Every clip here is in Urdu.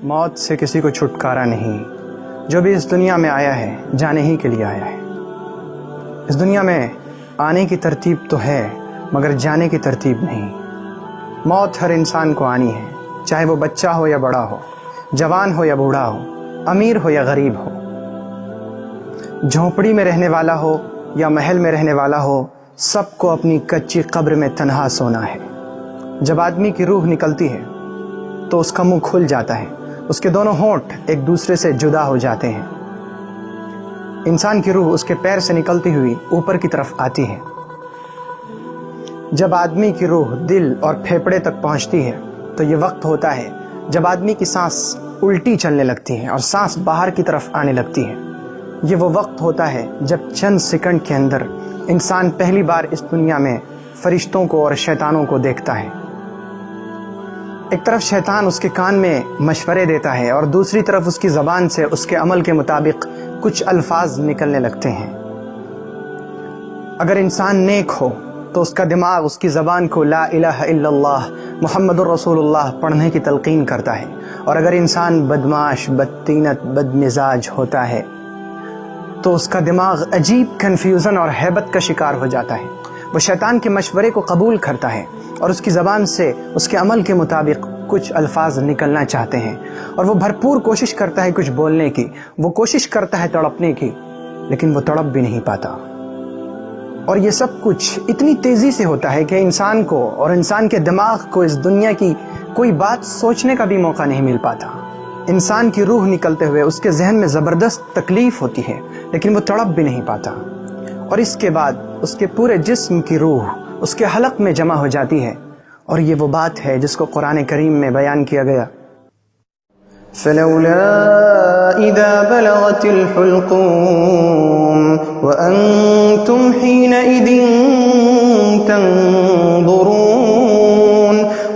موت سے کسی کو چھٹکارا نہیں، جو بھی اس دنیا میں آیا ہے جانے ہی کے لیے آیا ہے۔ اس دنیا میں آنے کی ترتیب تو ہے مگر جانے کی ترتیب نہیں۔ موت ہر انسان کو آنی ہے، چاہے وہ بچہ ہو یا بڑا ہو، جوان ہو یا بوڑھا ہو، امیر ہو یا غریب ہو، جھونپڑی میں رہنے والا ہو یا محل میں رہنے والا ہو، سب کو اپنی کچی قبر میں تنہا سونا ہے۔ جب آدمی کی روح نکلتی ہے تو اس کا منہ کھل جاتا ہے، اس کے دونوں ہونٹ ایک دوسرے سے جدا ہو جاتے ہیں۔ انسان کی روح اس کے پیر سے نکلتی ہوئی اوپر کی طرف آتی ہے۔ جب آدمی کی روح دل اور پھیپھڑے تک پہنچتی ہے تو یہ وقت ہوتا ہے جب آدمی کی سانس الٹی چلنے لگتی ہے اور سانس باہر کی طرف آنے لگتی ہے۔ یہ وہ وقت ہوتا ہے جب چند سیکنڈ کے اندر انسان پہلی بار اس دنیا میں فرشتوں کو اور شیطانوں کو دیکھتا ہے۔ ایک طرف شیطان اس کے کان میں مشورے دیتا ہے اور دوسری طرف اس کی زبان سے اس کے عمل کے مطابق کچھ الفاظ نکلنے لگتے ہیں۔ اگر انسان نیک ہو تو اس کا دماغ اس کی زبان کو لا الہ الا اللہ محمد الرسول اللہ پڑھنے کی تلقین کرتا ہے، اور اگر انسان بدمعاش، بدطینت، بدمزاج ہوتا ہے تو اس کا دماغ عجیب کنفیوژن اور ہیبت کا شکار ہو جاتا ہے۔ وہ شیطان کے مشورے کو قبول کرتا ہے اور اس کی زبان سے اس کے عمل کے مطابق کچھ الفاظ نکلنا چاہتے ہیں، اور وہ بھرپور کوشش کرتا ہے کچھ بولنے کی، وہ کوشش کرتا ہے تڑپنے کی، لیکن وہ تڑپ بھی نہیں پاتا۔ اور یہ سب کچھ اتنی تیزی سے ہوتا ہے کہ انسان کو اور انسان کے دماغ کو اس دنیا کی کوئی بات سوچنے کا بھی موقع نہیں مل پاتا۔ انسان کی روح نکلتے ہوئے اس کے ذہن میں زبردست تکلیف ہوتی ہے، لیکن وہ تڑپ بھی نہیں پاتا، اور اس کے بعد اس کے پورے جسم کی روح اس کے حلق میں جمع ہو جاتی ہے، اور یہ وہ بات ہے جس کو قرآن کریم میں بیان کیا گیا۔ فَلَوْلَا إِذَا بَلَغَتِ الْحُلْقُومَ وَأَنْتُمْ حِينَئِذٍ تَنظُرُونَ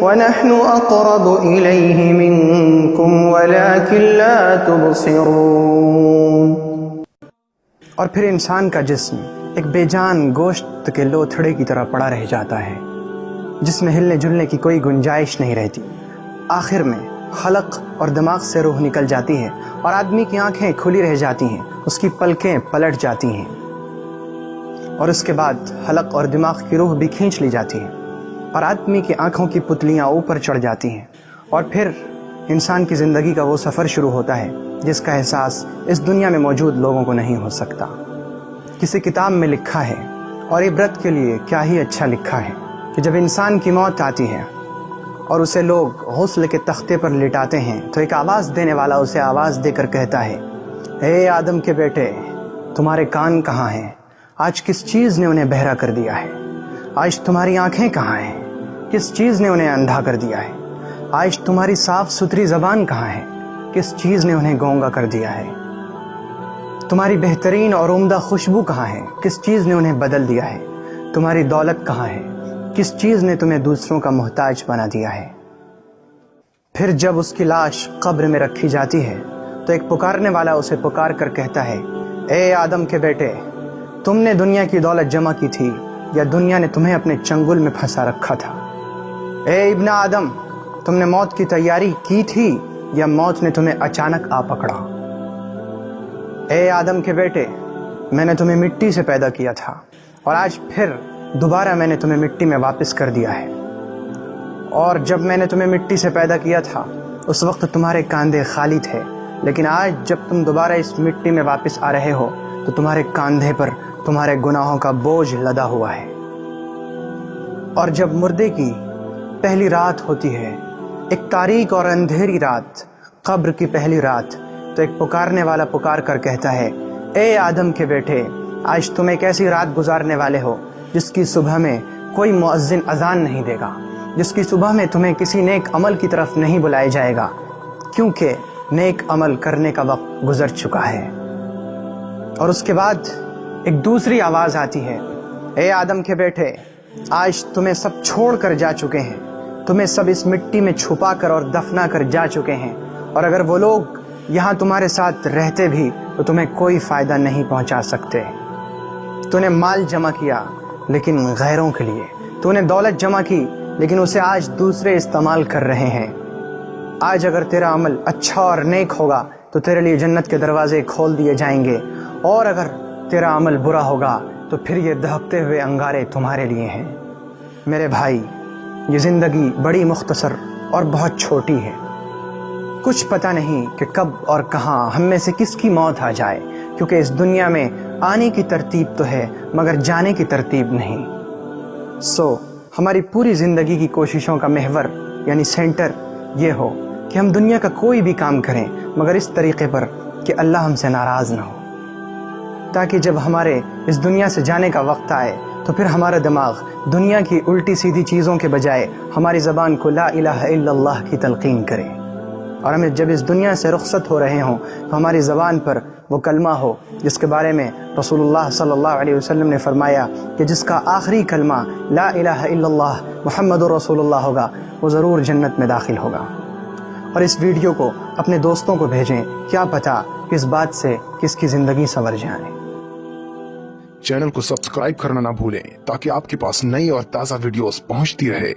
وَنَحْنُ أَقْرَبُ إِلَيْهِ مِنْكُمْ وَلَكِنْ لَا تُبْصِرُونَ۔ اور پھر انسان کا جسم ایک بے جان گوشت کے لوتھڑے کی طرح پڑا رہ جاتا ہے، جس میں ہلنے جلنے کی کوئی گنجائش نہیں رہتی۔ آخر میں حلق اور دماغ سے روح نکل جاتی ہے اور آدمی کی آنکھیں کھلی رہ جاتی ہیں، اس کی پلکیں پلٹ جاتی ہیں، اور اس کے بعد حلق اور دماغ کی روح بھی کھینچ لی جاتی ہے، اور آدمی کی آنکھوں کی پتلیاں اوپر چڑھ جاتی ہیں، اور پھر انسان کی زندگی کا وہ سفر شروع ہوتا ہے جس کا احساس اس دنیا میں موجود لوگوں کو نہیں ہو سکتا۔ کسی کتاب میں لکھا ہے، اور عبرت کے لیے کیا ہی اچھا لکھا ہے، کہ جب انسان کی موت آتی ہے اور اسے لوگ غسل کے تختے پر لٹاتے ہیں تو ایک آواز دینے والا اسے آواز دے کر کہتا ہے، اے آدم کے بیٹے، تمہارے کان کہاں ہیں؟ آج کس چیز نے انہیں بہرا کر دیا ہے؟ آج تمہاری آنکھیں کہاں ہیں؟ کس چیز نے انہیں اندھا کر دیا ہے؟ آج تمہاری صاف ستھری زبان کہاں ہے؟ کس چیز نے انہیں گونگا کر دیا ہے؟ تمہاری بہترین اور عمدہ خوشبو کہاں ہے؟ کس چیز نے انہیں بدل دیا ہے؟ تمہاری دولت کہاں ہے؟ کس چیز نے تمہیں دوسروں کا محتاج بنا دیا ہے؟ پھر جب اس کی لاش قبر میں رکھی جاتی ہے تو ایک پکارنے والا اسے پکار کر کہتا ہے، اے آدم کے بیٹے، تم نے دنیا کی دولت جمع کی تھی یا دنیا نے تمہیں اپنے چنگل میں پھنسا رکھا تھا؟ اے ابن آدم، تم نے موت کی تیاری کی تھی یا موت نے تمہیں اچانک آ پکڑا؟ اے آدم کے بیٹے، میں نے تمہیں مٹی سے پیدا کیا تھا، اور آج پھر دوبارہ میں نے تمہیں مٹی میں واپس کر دیا ہے، اور جب میں نے تمہیں مٹی سے پیدا کیا تھا اس وقت تمہارے کاندھے خالی تھے، لیکن آج جب تم دوبارہ اس مٹی میں واپس آ رہے ہو تو تمہارے کاندھے پر تمہارے گناہوں کا بوجھ لدا ہوا ہے۔ اور جب مردے کی پہلی رات ہوتی ہے، ایک تاریک اور اندھیری رات، قبر کی پہلی رات، تو ایک پکارنے والا پکار کر کہتا ہے، اے آدم کے بیٹے، آج تم ایک ایسی رات گزارنے والے ہو جس کی صبح میں کوئی مؤذن اذان نہیں دے گا، جس کی صبح میں تمہیں کسی نیک عمل کی طرف نہیں بلایا جائے گا، کیونکہ نیک عمل کرنے کا وقت گزر چکا ہے۔ اور اس کے بعد ایک دوسری آواز آتی ہے، اے آدم کے بیٹے، آج تمہیں سب چھوڑ کر جا چکے ہیں، تمہیں سب اس مٹی میں چھپا کر اور دفنا کر جا چکے ہیں، اور اگر وہ لوگ یہاں تمہارے ساتھ رہتے بھی تو تمہیں کوئی فائدہ نہیں پہنچا سکتے۔ تو نے مال جمع کیا لیکن غیروں کے لیے، تو نے دولت جمع کی لیکن اسے آج دوسرے استعمال کر رہے ہیں۔ آج اگر تیرا عمل اچھا اور نیک ہوگا تو تیرے لیے جنت کے دروازے کھول دیے جائیں گے، اور اگر تیرا عمل برا ہوگا تو پھر یہ دہکتے ہوئے انگارے تمہارے لیے ہیں۔ میرے بھائی، یہ زندگی بڑی مختصر اور بہت چھوٹی ہے۔ کچھ پتہ نہیں کہ کب اور کہاں ہم میں سے کس کی موت آ جائے، کیونکہ اس دنیا میں آنے کی ترتیب تو ہے مگر جانے کی ترتیب نہیں۔ ہماری پوری زندگی کی کوششوں کا محور یعنی سینٹر یہ ہو کہ ہم دنیا کا کوئی بھی کام کریں مگر اس طریقے پر کہ اللہ ہم سے ناراض نہ ہو، تاکہ جب ہمارے اس دنیا سے جانے کا وقت آئے تو پھر ہمارا دماغ دنیا کی الٹی سیدھی چیزوں کے بجائے ہماری زبان کو لا الہ الا اللہ کی تلقین کرے، اور ہمیں جب اس دنیا سے رخصت ہو رہے ہوں تو ہماری زبان پر وہ کلمہ ہو جس کے بارے میں رسول اللہ صلی اللہ علیہ وسلم نے فرمایا کہ جس کا آخری کلمہ لا الہ الا اللہ محمد رسول اللہ ہوگا وہ ضرور جنت میں داخل ہوگا۔ اور اس ویڈیو کو اپنے دوستوں کو بھیجیں، کیا پتہ اس بات سے کس کی زندگی سنور جائے۔ چینل کو سبسکرائب کرنا نہ بھولیں تاکہ آپ کے پاس نئی اور تازہ ویڈیوز پہنچتی رہے۔